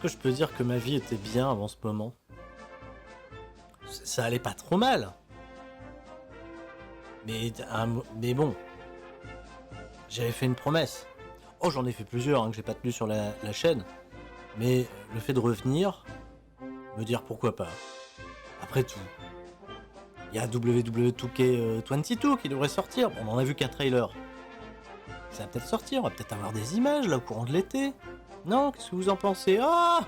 que je peux dire que ma vie était bien avant ce moment? Ça allait pas trop mal. Mais bon, j'avais fait une promesse. Oh, j'en ai fait plusieurs que j'ai pas tenu sur la chaîne. Mais le fait de revenir, me dire pourquoi pas. Après tout, il y a WWE2K22 qui devrait sortir. On en a vu qu'un trailer. Ça va peut-être sortir, on va peut-être avoir des images là au courant de l'été. Non, qu'est-ce que vous en pensez? Ah,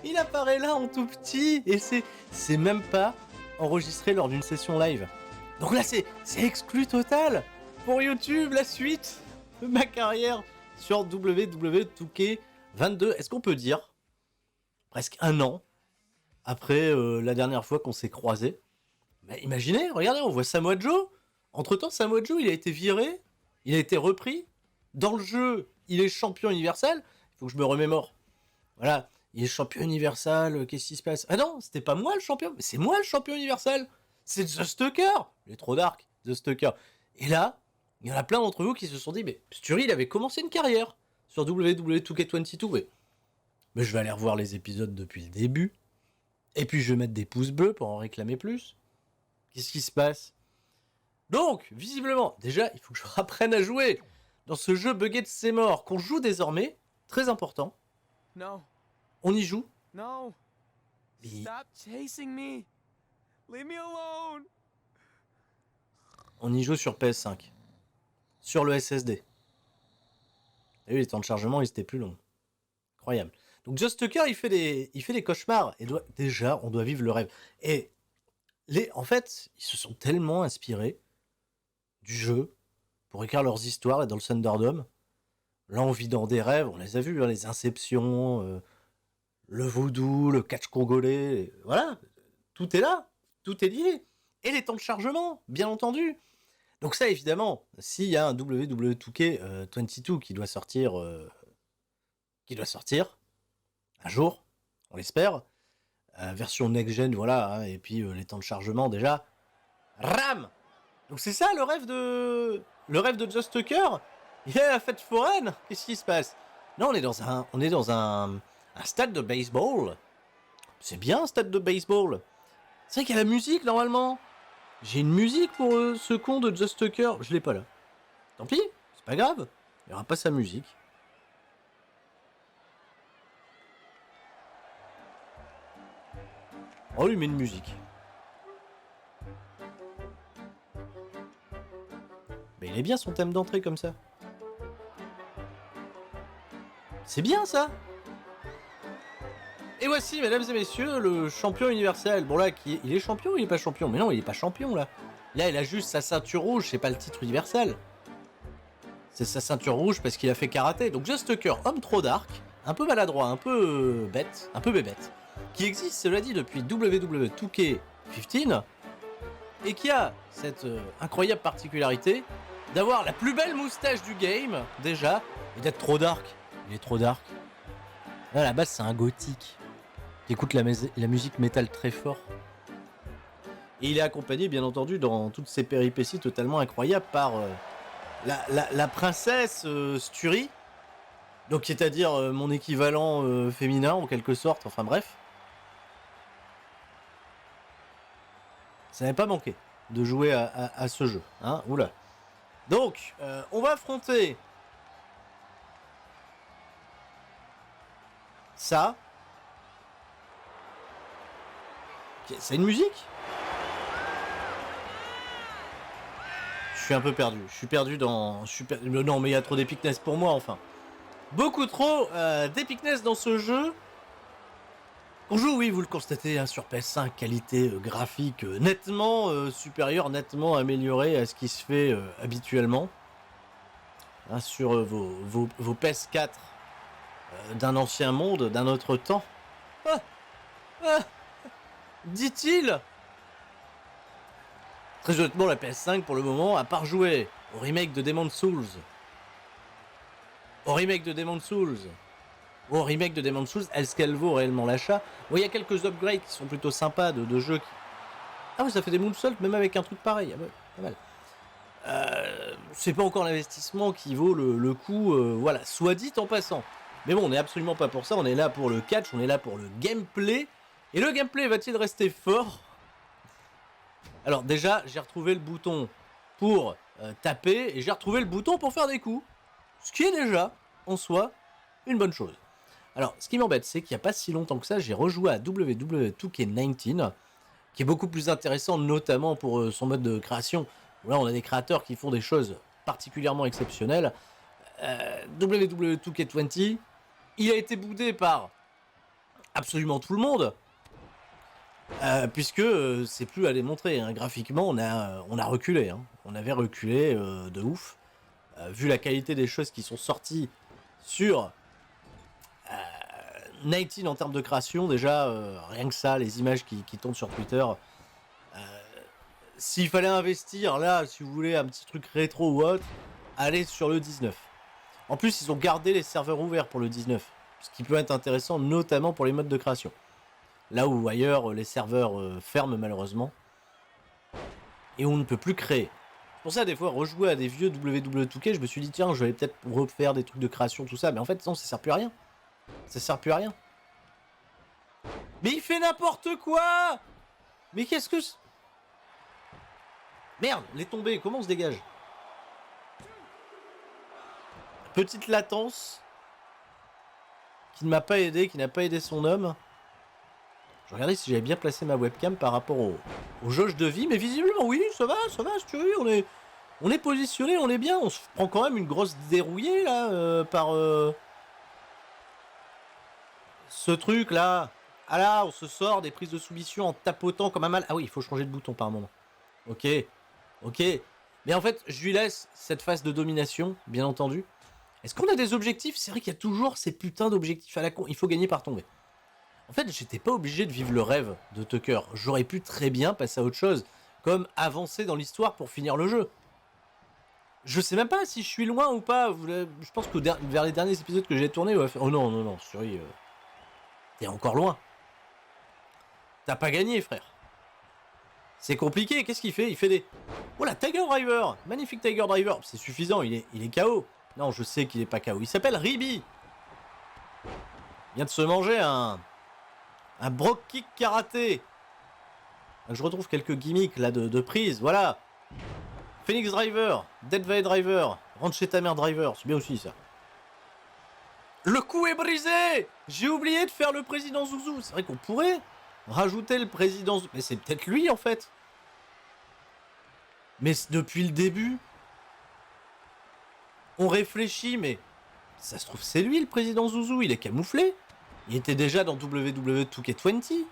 il apparaît là en tout petit et c'est même pas enregistré lors d'une session live. Donc là c'est exclu total pour YouTube, la suite de ma carrière sur WWE2K22. Est-ce qu'on peut dire presque un an après la dernière fois qu'on s'est croisés? Mais imaginez, regardez, on voit Samoa Joe. Entre temps, Samoa Joe, il a été viré, il a été repris. Dans le jeu, il est champion universel. Il faut que je me remémore. Voilà, il est champion universel, qu'est-ce qui se passe? Ah non, c'était pas moi le champion, c'est moi le champion universel. C'est The Stucker. Il est trop dark, The Stucker. Et là, il y en a plein d'entre vous qui se sont dit, mais Sturi, il avait commencé une carrière sur WWE2K22. Mais je vais aller revoir les épisodes depuis le début. Et puis je vais mettre des pouces bleus pour en réclamer plus. Qu'est-ce qui se passe? Donc, visiblement, déjà, il faut que je apprenne à jouer dans ce jeu buggé de ses morts qu'on joue désormais. Très important. No. On y joue. No. Et Stop chasing me. Leave me alone. on y joue sur PS5. Sur le SSD. Et oui, les temps de chargement, ils étaient plus longs. Incroyable. Donc Just Tucker, il fait des cauchemars. Et déjà, on doit vivre le rêve. Et en fait, ils se sont tellement inspirés du jeu pour écrire leurs histoires et dans le Thunderdome. Là, on vit dans des rêves. On les a vus, hein, les Inceptions, le voodoo, le catch congolais. Voilà, tout est là. Tout est lié. Et les temps de chargement, bien entendu. Donc ça, évidemment, s'il y a un WWE2K22 qui doit sortir un jour, on l'espère, version next-gen, voilà, hein, et puis les temps de chargement, déjà, RAM. Donc c'est ça le rêve de Just Tucker. Il y a la fête foraine. Qu'est-ce qui se passe? Là, on est dans un stade de baseball. C'est bien un stade de baseball. C'est vrai qu'il y a la musique, normalement. J'ai une musique pour ce con de Just Tucker. Je l'ai pas là. Tant pis, c'est pas grave. Il n'y aura pas sa musique. On lui met une musique. Mais il est bien son thème d'entrée comme ça. C'est bien ça. Et voici, mesdames et messieurs, le champion universel. Bon là, il est champion ou il est pas champion? Mais non, il est pas champion là. Là, il a juste sa ceinture rouge, c'est pas le titre universel. C'est sa ceinture rouge parce qu'il a fait karaté. Donc Just Tucker, homme trop dark, un peu maladroit, un peu bête, un peu bébête, qui existe, cela dit, depuis WWE2K15 et qui a cette incroyable particularité d'avoir la plus belle moustache du game, déjà, et d'être trop dark. Il est trop dark. Là, à la base, c'est un gothique qui écoute la musique métal très fort. Et il est accompagné, bien entendu, dans toutes ces péripéties totalement incroyables par la princesse Sturi, donc c'est-à-dire mon équivalent féminin en quelque sorte, enfin bref. Ça n'avait pas manqué de jouer à ce jeu, hein, oula. Donc, on va affronter ça. C'est une musique? Je suis un peu perdu. Je suis perdu dans... Non, mais il y a trop d'épicness pour moi, enfin. Beaucoup trop d'épicness dans ce jeu. On joue, oui, vous le constatez, hein, sur PS5, qualité graphique nettement supérieure, nettement améliorée à ce qui se fait habituellement. Hein, sur vos PS4 d'un ancien monde, d'un autre temps. Ah, ah, dit-il. Très honnêtement, la PS5 pour le moment, à part jouer au remake de Demon's Souls, est-ce qu'elle vaut réellement l'achat? Bon, il y a quelques upgrades qui sont plutôt sympas de jeux qui... Ah oui, ça fait des moonsaults même avec un truc pareil, ah bah, pas mal. C'est pas encore l'investissement qui vaut le coup, voilà, soit dit en passant. Mais bon, on n'est absolument pas pour ça, on est là pour le catch, on est là pour le gameplay. Et le gameplay va-t-il rester fort? Alors déjà, j'ai retrouvé le bouton pour taper et j'ai retrouvé le bouton pour faire des coups. Ce qui est déjà, en soi, une bonne chose. Alors, ce qui m'embête, c'est qu'il n'y a pas si longtemps que ça, j'ai rejoué à WWE 2K19, qui est beaucoup plus intéressant, notamment pour son mode de création. Là, on a des créateurs qui font des choses particulièrement exceptionnelles. WWE 2K20, il a été boudé par absolument tout le monde, puisque c'est plus à démontrer. Hein. Graphiquement, on a reculé. Hein. On avait reculé de ouf. Vu la qualité des choses qui sont sorties sur 19 en termes de création, déjà, rien que ça, les images qui tombent sur Twitter. S'il fallait investir, là, si vous voulez, un petit truc rétro ou autre, allez sur le 19. En plus, ils ont gardé les serveurs ouverts pour le 19, ce qui peut être intéressant, notamment pour les modes de création. Là où ailleurs, les serveurs ferment malheureusement, et on ne peut plus créer. C'est pour ça, des fois, rejouer à des vieux WWE2K, je me suis dit, tiens, je vais peut-être refaire des trucs de création, tout ça, mais en fait, non, ça sert plus à rien. Ça sert plus à rien. Mais il fait n'importe quoi! Mais qu'est-ce que... Merde, les tombées, comment on se dégage? Petite latence qui ne m'a pas aidé, qui n'a pas aidé son homme. Je regardais si j'avais bien placé ma webcam par rapport aux jauges de vie, mais visiblement oui, ça va, si tu veux, on est positionné, on est bien, on se prend quand même une grosse dérouillée là par ce truc là. Ah là, on se sort des prises de soumission en tapotant comme un mal. Ah oui, il faut changer de bouton par moment. Ok. Mais en fait, je lui laisse cette phase de domination, bien entendu. Est-ce qu'on a des objectifs? C'est vrai qu'il y a toujours ces putains d'objectifs à la con. Il faut gagner par tomber. En fait, j'étais pas obligé de vivre le rêve de Tucker. J'aurais pu très bien passer à autre chose, comme avancer dans l'histoire pour finir le jeu. Je sais même pas si je suis loin ou pas. Je pense que vers les derniers épisodes que j'ai tournés, oh non, Suri, t'es encore loin. T'as pas gagné, frère. C'est compliqué. Qu'est-ce qu'il fait? Il fait des... Oh la Tiger Driver. Magnifique Tiger Driver. C'est suffisant, il est KO. Non, je sais qu'il est pas KO. Il s'appelle Ribi. Il vient de se manger un Brock Kick karaté. Je retrouve quelques gimmicks là de prise. Voilà. Phoenix Driver. Dead Valley Driver. Rentre chez ta mère Driver. C'est bien aussi ça. Le coup est brisé. J'ai oublié de faire le président Zouzou. C'est vrai qu'on pourrait rajouter le président Zouzou. Mais c'est peut-être lui en fait. Mais depuis le début, on réfléchit, mais ça se trouve c'est lui le président Zouzou. Il est camouflé. Il était déjà dans WWE 2K20.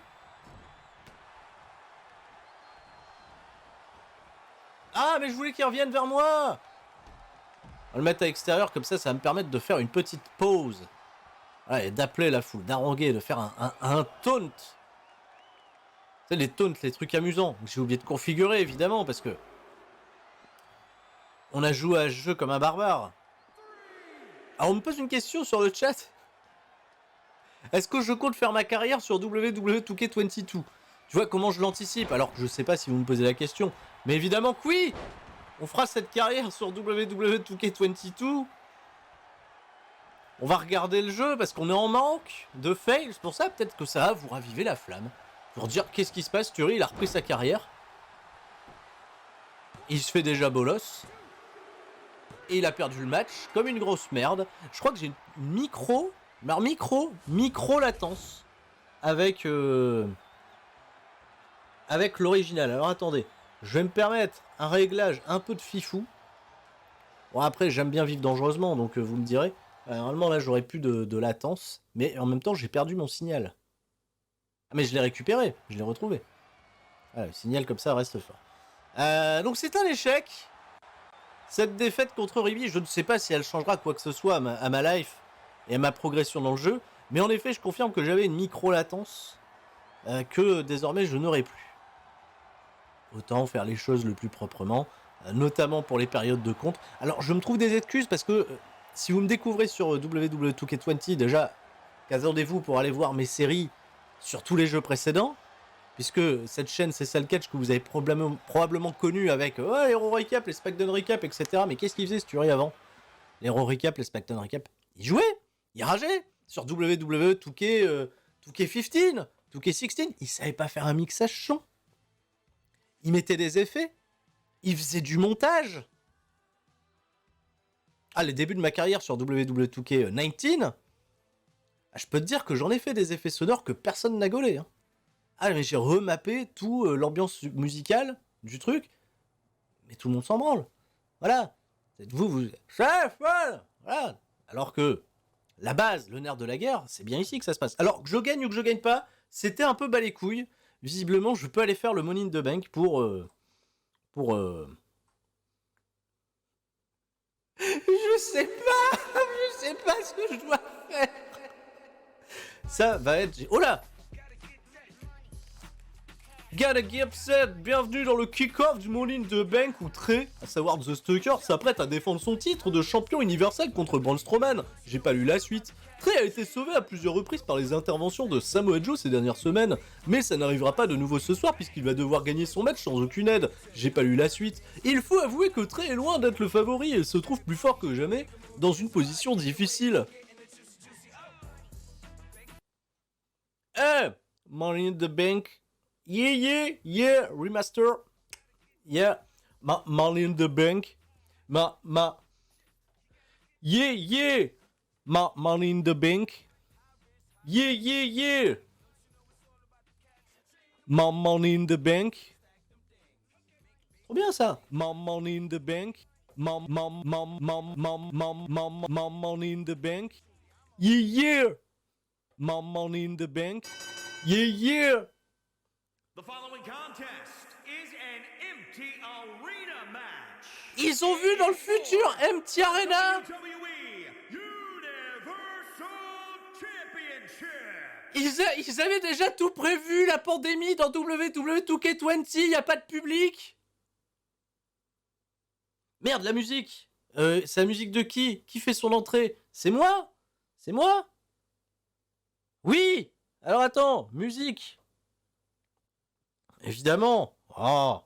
Ah, mais je voulais qu'il revienne vers moi. On va le mettre à l'extérieur, comme ça va me permettre de faire une petite pause. Voilà, et d'appeler la foule, d'haranguer, de faire un taunt. Tu sais, les taunts, les trucs amusants. J'ai oublié de configurer, évidemment, parce que... on a joué à ce jeu comme un barbare. Alors, on me pose une question sur le chat. Est-ce que je compte faire ma carrière sur WWE 2K22? Tu vois comment je l'anticipe, alors que je sais pas si vous me posez la question. Mais évidemment que oui. On fera cette carrière sur WWE 2K22. On va regarder le jeu parce qu'on est en manque de fails. C'est pour ça peut-être que ça va vous raviver la flamme. Pour dire qu'est-ce qui se passe, Thury, il a repris sa carrière. Il se fait déjà bolos. Et il a perdu le match comme une grosse merde. Je crois que j'ai une micro latence avec l'original. Alors attendez, je vais me permettre un réglage un peu de fifou. Bon après j'aime bien vivre dangereusement, donc vous me direz. Normalement là j'aurais plus de latence, mais en même temps j'ai perdu mon signal. Ah, mais je l'ai récupéré, je l'ai retrouvé. Ah, le signal comme ça reste fort. Donc c'est un échec. Cette défaite contre Ribi, je ne sais pas si elle changera quoi que ce soit à ma life et à ma progression dans le jeu, mais en effet je confirme que j'avais une micro-latence que désormais je n'aurai plus. Autant faire les choses le plus proprement, notamment pour les périodes de compte. Alors je me trouve des excuses parce que si vous me découvrez sur WWE 2K20, déjà, attendez-vous pour aller voir mes séries sur tous les jeux précédents, puisque cette chaîne c'est Salcatch que vous avez probablement connu avec les Hero Recap, les SmackDown Recap, etc. Mais qu'est-ce qu'ils faisaient ce tuerie avant? Les Hero Recap, les SmackDown Recap, ils jouaient. Il il rageait. Sur WWE 2K, 2K15, 2K16, il savait pas faire un mixage son. Il mettait des effets. Il faisait du montage. Ah, les débuts de ma carrière sur WWE 2K19, je peux te dire que j'en ai fait des effets sonores que personne n'a gaulé. Hein. Ah, mais j'ai remappé tout l'ambiance musicale du truc. Mais tout le monde s'en branle. Voilà. C'est vous... Chef, voilà. Alors que la base, le nerf de la guerre, c'est bien ici que ça se passe. Alors, que je gagne ou que je gagne pas, c'était un peu bas les couilles. Visiblement, je peux aller faire le Money in the Bank pour... Je sais pas ce que je dois faire. Ça va être... Oh là! Gotta get upset, bienvenue dans le kick-off du Money in the Bank où Trey, à savoir The Stalker, s'apprête à défendre son titre de champion universel contre Braun Strowman. J'ai pas lu la suite. Trey a été sauvé à plusieurs reprises par les interventions de Samoa Joe ces dernières semaines, mais ça n'arrivera pas de nouveau ce soir puisqu'il va devoir gagner son match sans aucune aide. J'ai pas lu la suite. Il faut avouer que Trey est loin d'être le favori et se trouve plus fort que jamais dans une position difficile. Money in the Bank. Yeah, remaster. Yeah, Money in the Bank. Yeah, Money in the Bank. Yeah. Money in the Bank. Trop bien ça. Money in the Bank. Money in the Bank. Yeah. Money in the Bank. Yeah. The following contest is an empty arena match. Ils ont vu dans le futur Empty Arena. WWE Universal Championship. Ils avaient déjà tout prévu, la pandémie dans WWE 2K20, y a pas de public. Merde, la musique. C'est la musique de qui? Qui fait son entrée? C'est moi? C'est moi? Oui. Alors attends, musique. Évidemment. Oh.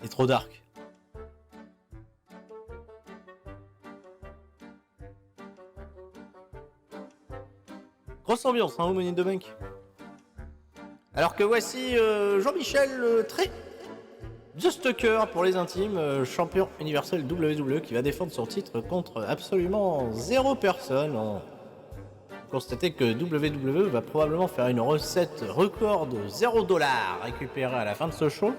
C'est trop dark. Grosse ambiance, hein, au Money in the Bank. Alors que voici Jean-Michel Trey, The Stalker pour les intimes, champion universel WWE qui va défendre son titre contre absolument 0 personne. On constate que WWE va probablement faire une recette record de 0$ récupérée à la fin de ce show.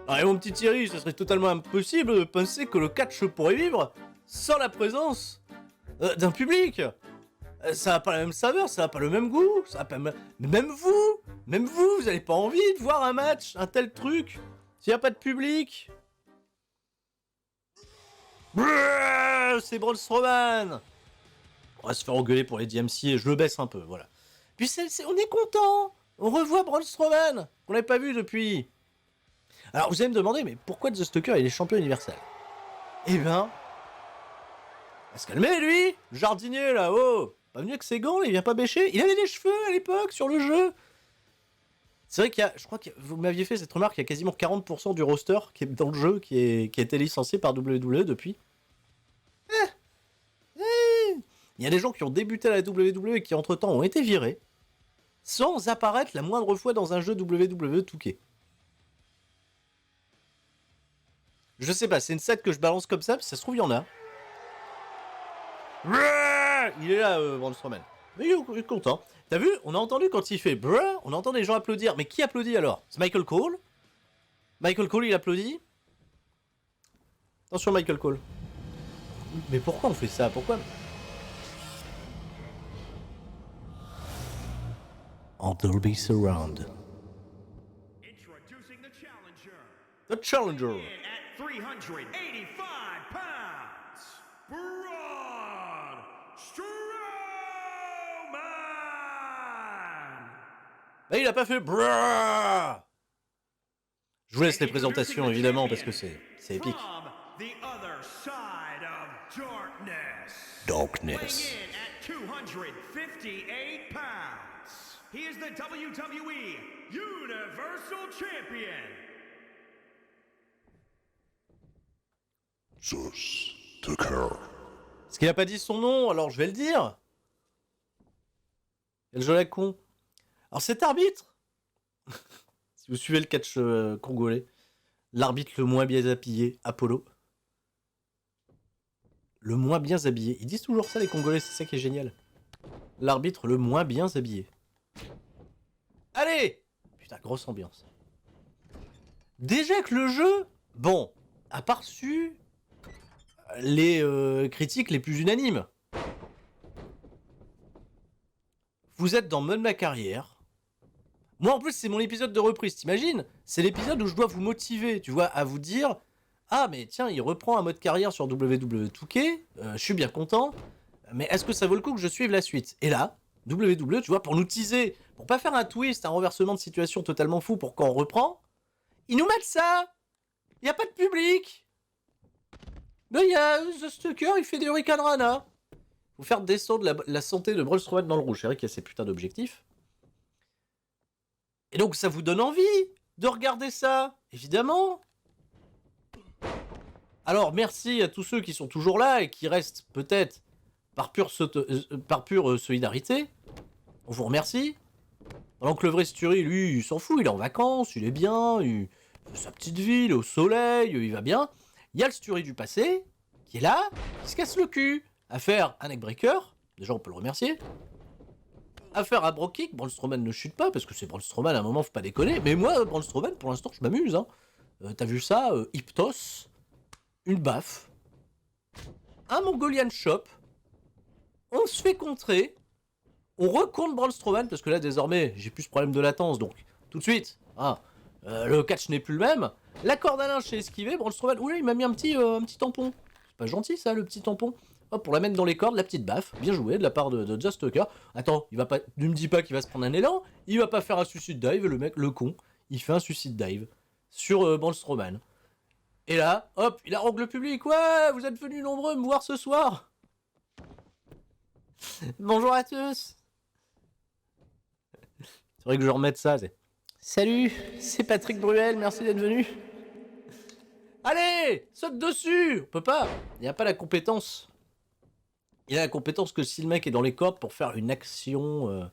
Alors, et mon petit Thierry, ce serait totalement impossible de penser que le catch pourrait vivre sans la présence d'un public. Ça n'a pas la même saveur, ça n'a pas le même goût, ça n'a pas... Même vous avez pas envie de voir un match, un tel truc, s'il n'y a pas de public. Brrr, c'est Braun Strowman. On va se faire engueuler pour les DMC et je le baisse un peu, voilà. Puis on est content, on revoit Braun Strowman, qu'on n'avait pas vu depuis. Alors vous allez me demander, mais pourquoi The Stalker il est champion universel? Eh ben... On va se calmer lui, le jardinier là, oh. Pas venu avec ses gants, il vient pas bêcher. Il avait des cheveux à l'époque sur le jeu. C'est vrai qu'il y a, je crois que vous m'aviez fait cette remarque, il y a quasiment 40% du roster qui est dans le jeu qui a été licencié par WWE depuis. Il y a des gens qui ont débuté à la WWE et qui entre-temps ont été virés sans apparaître la moindre fois dans un jeu WWE 2K. Je sais pas, c'est une set que je balance comme ça, puis ça se trouve il y en a. Il est là, Braun Strowman. Mais il est content. T'as vu? On a entendu quand il fait bruh, on entend les gens applaudir. Mais qui applaudit alors? C'est Michael Cole? Michael Cole, il applaudit? Attention, Michael Cole. Mais pourquoi on fait ça? Pourquoi? En Dolby Surround. Introducing the challenger. The Challenger. In at 385 pounds, Braun Strowman. Bah, il a pas fait bruh. Je vous laisse les présentations évidemment parce que c'est épique. From the other side of darkness. Darkness. Weighing in at 258 pounds. He is the WWE Universal Champion. Zeus Tucker. Parce qu'il a pas dit son nom, alors je vais le dire. Quel jeu à la con. Alors cet arbitre, si vous suivez le catch congolais, l'arbitre le moins bien habillé, Apollo. Le moins bien habillé. Ils disent toujours ça les Congolais, c'est ça qui est génial. L'arbitre le moins bien habillé. Allez! Putain, grosse ambiance. Déjà que le jeu, bon, a pas reçu les critiques les plus unanimes. Vous êtes dans mode ma carrière. Moi en plus c'est mon épisode de reprise, t'imagines? C'est l'épisode où je dois vous motiver, tu vois, à vous dire ah mais tiens, il reprend un mode carrière sur WWE 2K, je suis bien content, mais est-ce que ça vaut le coup que je suive la suite? Et là, WWE, tu vois, pour nous teaser, pour pas faire un twist, un renversement de situation totalement fou pour quand on reprend, ils nous mettent ça. Il y a pas de public. Là, il y a The Stucker, il fait des Hurricane Rana. Faut faire descendre la santé de Braun Strowman dans le rouge. C'est vrai qu'il y a ces putains d'objectifs. Et donc, ça vous donne envie de regarder ça, évidemment. Alors, merci à tous ceux qui sont toujours là et qui restent peut-être par pure solidarité. On vous remercie. Pendant que le vrai Sturi, lui, il s'en fout, il est en vacances, il est bien, il fait sa petite vie, il est au soleil, il va bien. Il y a le Sturi du passé, qui est là, qui se casse le cul, à faire un neckbreaker, déjà on peut le remercier, à faire un bro kick, Braun Strowman ne chute pas, parce que c'est Braun Strowman, à un moment faut pas déconner, mais moi, Braun Strowman, pour l'instant, je m'amuse, hein. T'as vu ça, Hyptos, une baffe, un Mongolian Chop, on se fait contrer, on recompte Braun Strowman, parce que là, désormais, j'ai plus ce problème de latence, donc, tout de suite, hein, le catch n'est plus le même. La corde à linge, j'ai esquivé, Braun Strowman, oula, il m'a mis un petit tampon. C'est pas gentil, ça, le petit tampon. Hop, pour la mettre dans les cordes, la petite baffe, bien joué de la part de Just Tucker. Attends, il va pas, ne me dis pas qu'il va se prendre un élan, il va pas faire un suicide dive, le mec, le con, il fait un suicide dive sur Braun Strowman. Et là, hop, il arrogue le public, ouais, vous êtes venus nombreux me voir ce soir. Bonjour à tous. C'est vrai que je remette ça, c'est... Salut, c'est Patrick Bruel, merci d'être venu. Allez, saute dessus. On peut pas, il n'y a pas la compétence. Il a la compétence que si le mec est dans les cordes pour faire une action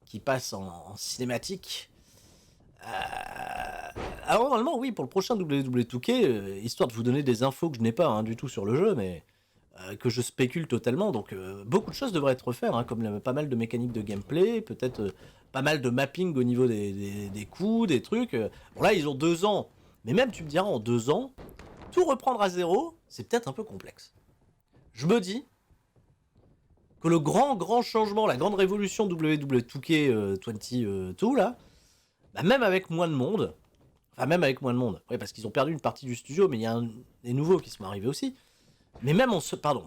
qui passe en cinématique. Alors normalement, oui, pour le prochain WWE2K, histoire de vous donner des infos que je n'ai pas hein, du tout sur le jeu, mais que je spécule totalement, donc beaucoup de choses devraient être faites, hein, comme pas mal de mécaniques de gameplay, peut-être pas mal de mapping au niveau des coups, des trucs. Bon là, ils ont 2 ans, mais même tu me diras, en 2 ans, tout reprendre à zéro, c'est peut-être un peu complexe. Je me dis que le grand changement, la grande révolution WWE2K 22 là, bah même avec moins de monde, oui parce qu'ils ont perdu une partie du studio, mais il y a des nouveaux qui sont arrivés aussi, mais même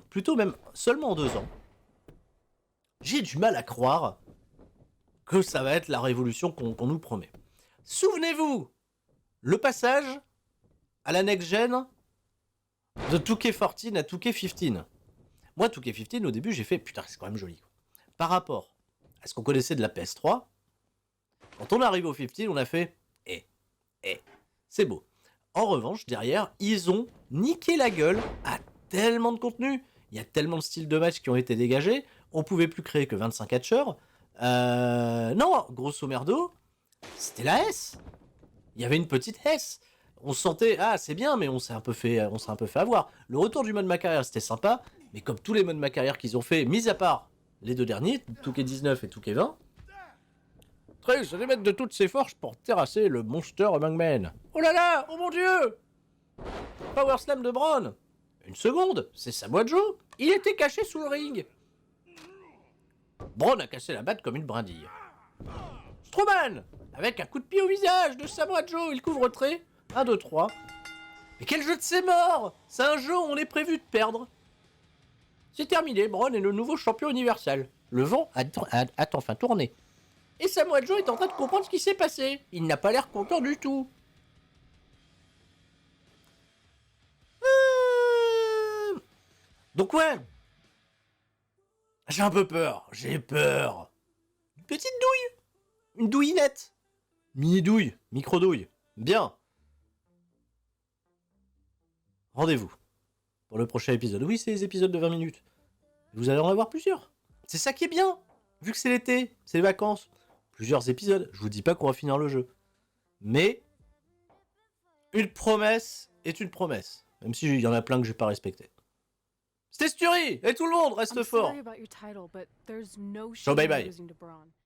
plutôt même seulement en 2 ans, j'ai du mal à croire que ça va être la révolution qu'on nous promet. Souvenez-vous, le passage à la next-gen de 2K14 à 2K15. Moi, 2K15, au début, j'ai fait, putain, c'est quand même joli. Par rapport à ce qu'on connaissait de la PS3, quand on est arrivé au 15, on a fait, c'est beau. En revanche, derrière, ils ont niqué la gueule à tellement de contenu. Il y a tellement de styles de match qui ont été dégagés. On pouvait plus créer que 25 catcheurs. Non, grosso merdo, c'était la S. Il y avait une petite S. On se sentait, ah c'est bien, mais on s'est un peu fait avoir. Le retour du mode ma carrière, c'était sympa, mais comme tous les modes ma carrière qu'ils ont fait, mis à part les 2 derniers, 2K19 et 2K20, Trey se démettre de toutes ses forces pour terrasser le Monster Among Men. Oh là là, oh mon dieu! Power Slam de Braun. Une seconde, c'est Samoa Joe. Il était caché sous le ring. Braun a cassé la batte comme une brindille. Strowman, avec un coup de pied au visage de Samoa Joe, il couvre trait. 1, 2, 3. Mais quel jeu de c'est mort! C'est un jeu où on est prévu de perdre. C'est terminé, Braun est le nouveau champion universel. Le vent a enfin tourné. Et Samoa Joe est en train de comprendre ce qui s'est passé. Il n'a pas l'air content du tout. Donc ouais. J'ai un peu peur. J'ai peur. Une petite douille. Une douillinette. Mini-douille, micro-douille. Bien. Rendez-vous pour le prochain épisode. Oui, c'est les épisodes de 20 minutes. Vous allez en avoir plusieurs. C'est ça qui est bien. Vu que c'est l'été, c'est les vacances. Plusieurs épisodes. Je vous dis pas qu'on va finir le jeu. Mais une promesse est une promesse. Même s'il y en a plein que j'ai pas respecté. C'était Sturi. Et tout le monde reste fort. Ciao, bye bye.